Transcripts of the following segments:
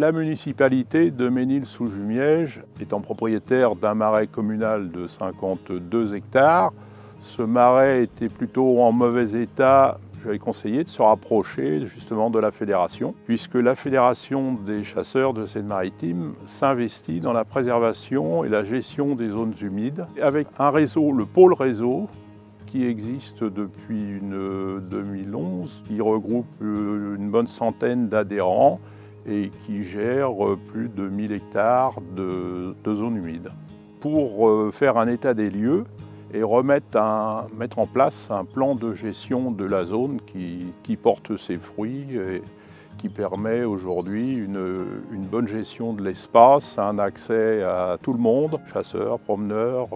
La municipalité de Ménil-sous-Jumièges étant propriétaire d'un marais communal de 52 hectares, ce marais était plutôt en mauvais état. J'avais conseillé de se rapprocher justement de la fédération, puisque la fédération des chasseurs de Seine-Maritime s'investit dans la préservation et la gestion des zones humides, avec un réseau, le pôle réseau, qui existe depuis 2011, qui regroupe une bonne centaine d'adhérents et qui gère plus de 1000 hectares de zones humides. Pour faire un état des lieux et mettre en place un plan de gestion de la zone qui porte ses fruits et qui permet aujourd'hui une bonne gestion de l'espace, un accès à tout le monde, chasseurs, promeneurs,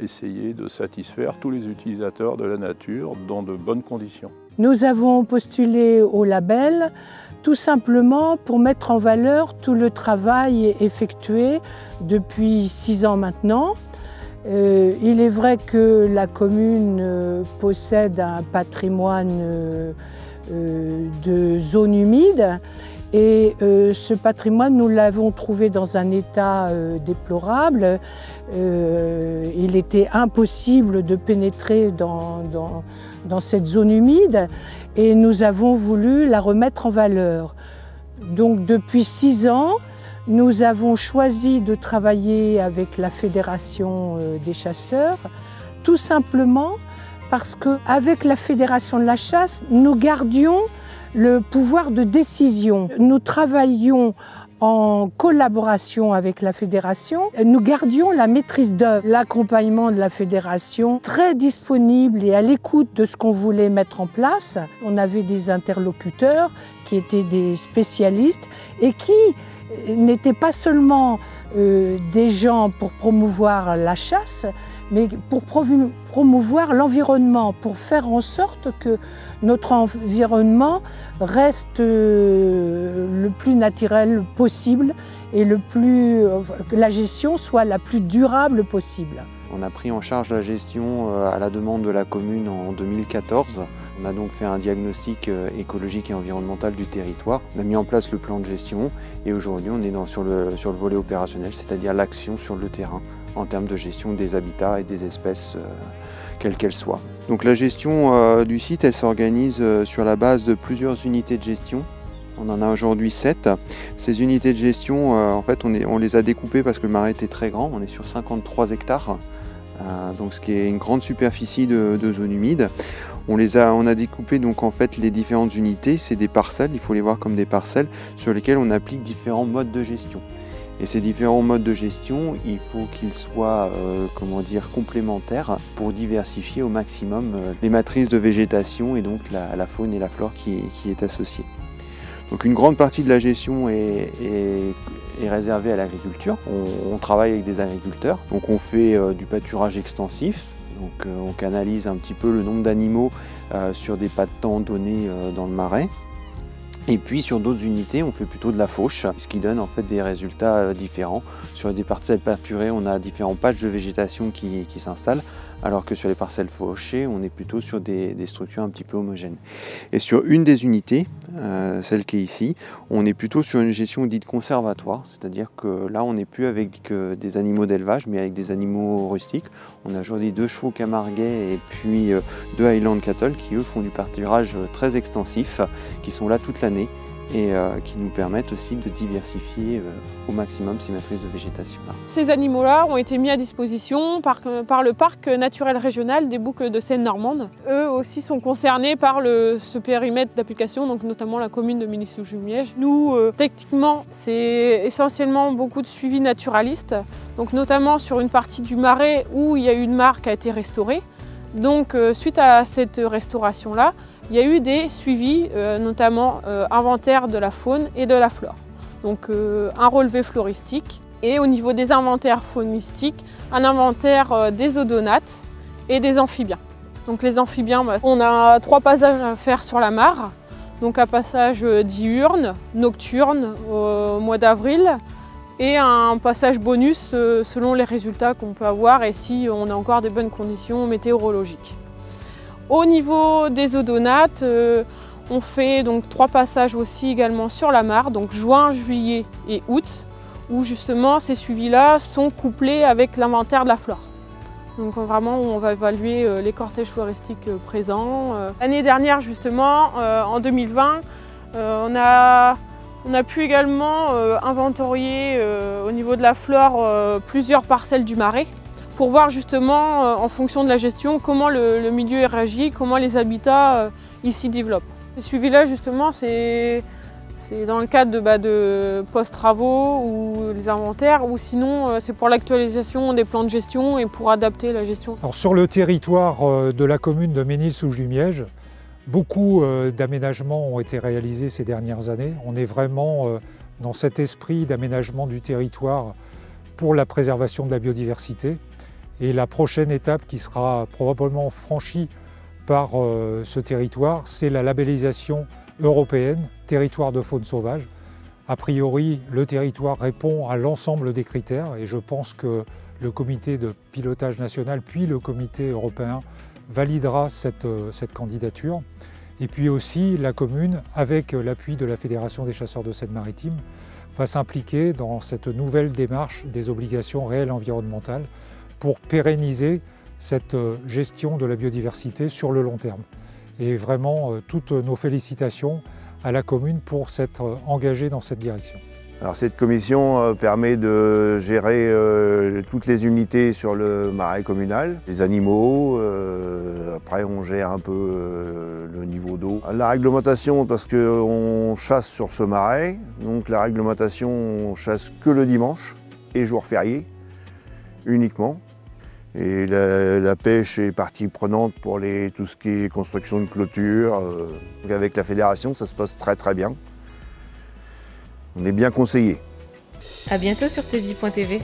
essayer de satisfaire tous les utilisateurs de la nature dans de bonnes conditions. Nous avons postulé au label tout simplement pour mettre en valeur tout le travail effectué depuis 6 ans maintenant. Il est vrai que la commune possède un patrimoine de zones humides et ce patrimoine, nous l'avons trouvé dans un état déplorable. Il était impossible de pénétrer dans cette zone humide et nous avons voulu la remettre en valeur. Donc depuis 6 ans, nous avons choisi de travailler avec la Fédération des chasseurs, tout simplement parce qu'avec la Fédération de la chasse, nous gardions le pouvoir de décision. Nous travaillions en collaboration avec la Fédération. Nous gardions la maîtrise d'œuvre, l'accompagnement de la Fédération, très disponible et à l'écoute de ce qu'on voulait mettre en place. On avait des interlocuteurs qui étaient des spécialistes et qui n'étaient pas seulement des gens pour promouvoir la chasse, mais pour promouvoir l'environnement, pour faire en sorte que notre environnement reste le plus naturel possible et que la gestion soit la plus durable possible. On a pris en charge la gestion à la demande de la commune en 2014. On a donc fait un diagnostic écologique et environnemental du territoire. On a mis en place le plan de gestion et aujourd'hui on est sur le volet opérationnel, c'est-à-dire l'action sur le terrain en termes de gestion des habitats et des espèces, quelles qu'elles soient. Donc la gestion du site, elle s'organise sur la base de plusieurs unités de gestion. On en a aujourd'hui 7. Ces unités de gestion, en fait, on les a découpées parce que le marais était très grand. On est sur 53 hectares, donc ce qui est une grande superficie de zone humide. On a découpé donc en fait les différentes unités. C'est des parcelles, il faut les voir comme des parcelles sur lesquelles on applique différents modes de gestion. Et ces différents modes de gestion, il faut qu'ils soient complémentaires pour diversifier au maximum les matrices de végétation et donc la faune et la flore qui est associée. Donc une grande partie de la gestion est réservée à l'agriculture. On travaille avec des agriculteurs, donc on fait du pâturage extensif. Donc on canalise un petit peu le nombre d'animaux sur des pas de temps donnés dans le marais. Et puis sur d'autres unités, on fait plutôt de la fauche, ce qui donne en fait des résultats différents. Sur des parcelles pâturées, on a différents patchs de végétation qui s'installent, alors que sur les parcelles fauchées, on est plutôt sur des structures un petit peu homogènes. Et sur une des unités, celle qui est ici, on est plutôt sur une gestion dite conservatoire, c'est-à-dire que là, on n'est plus avec des animaux d'élevage, mais avec des animaux rustiques. On a aujourd'hui 2 chevaux camarguais et puis 2 Highland Cattle qui, eux, font du pâturage très extensif, qui sont là toute l'année et qui nous permettent aussi de diversifier au maximum ces matrices de végétation. Ces animaux-là ont été mis à disposition par le parc naturel régional des Boucles de Seine-Normande. Eux aussi sont concernés par ce périmètre d'application, donc notamment la commune de Ménil-sous-Jumièges. Nous, techniquement, c'est essentiellement beaucoup de suivi naturaliste, donc notamment sur une partie du marais où il y a eu une mare qui a été restaurée. Donc suite à cette restauration-là, il y a eu des suivis, notamment inventaire de la faune et de la flore. Donc un relevé floristique et au niveau des inventaires faunistiques, un inventaire des odonates et des amphibiens. Donc les amphibiens, on a 3 passages à faire sur la mare. Donc un passage diurne, nocturne au mois d'avril et un passage bonus selon les résultats qu'on peut avoir et si on a encore des bonnes conditions météorologiques. Au niveau des odonates, On fait donc 3 passages aussi également sur la mare, donc juin, juillet et août, où justement ces suivis-là sont couplés avec l'inventaire de la flore. Donc vraiment on va évaluer les cortèges floristiques présents. L'année dernière justement, en 2020, on a pu également inventorier au niveau de la flore plusieurs parcelles du marais pour voir justement en fonction de la gestion comment le milieu réagit, comment les habitats ici développent. Ces suivis-là justement c'est dans le cadre de post-travaux ou les inventaires, ou sinon c'est pour l'actualisation des plans de gestion et pour adapter la gestion. Alors, sur le territoire de la commune de Ménil-sous-Jumièges, beaucoup d'aménagements ont été réalisés ces dernières années. On est vraiment dans cet esprit d'aménagement du territoire pour la préservation de la biodiversité. Et la prochaine étape qui sera probablement franchie par ce territoire, c'est la labellisation européenne, territoire de faune sauvage. A priori, le territoire répond à l'ensemble des critères et je pense que le comité de pilotage national puis le comité européen validera cette candidature. Et puis aussi, la commune, avec l'appui de la Fédération des chasseurs de Seine-Maritime, va s'impliquer dans cette nouvelle démarche des obligations réelles environnementales pour pérenniser cette gestion de la biodiversité sur le long terme. Et vraiment, toutes nos félicitations à la commune pour s'être engagée dans cette direction. Alors, cette commission permet de gérer toutes les unités sur le marais communal, les animaux, après on gère un peu le niveau d'eau. La réglementation, parce qu'on chasse sur ce marais, donc la réglementation, on chasse que le dimanche et jour férié, uniquement. Et la pêche est partie prenante pour tout ce qui est construction de clôture. Avec la fédération, ça se passe très bien. On est bien conseillé. À bientôt sur tvie.tv.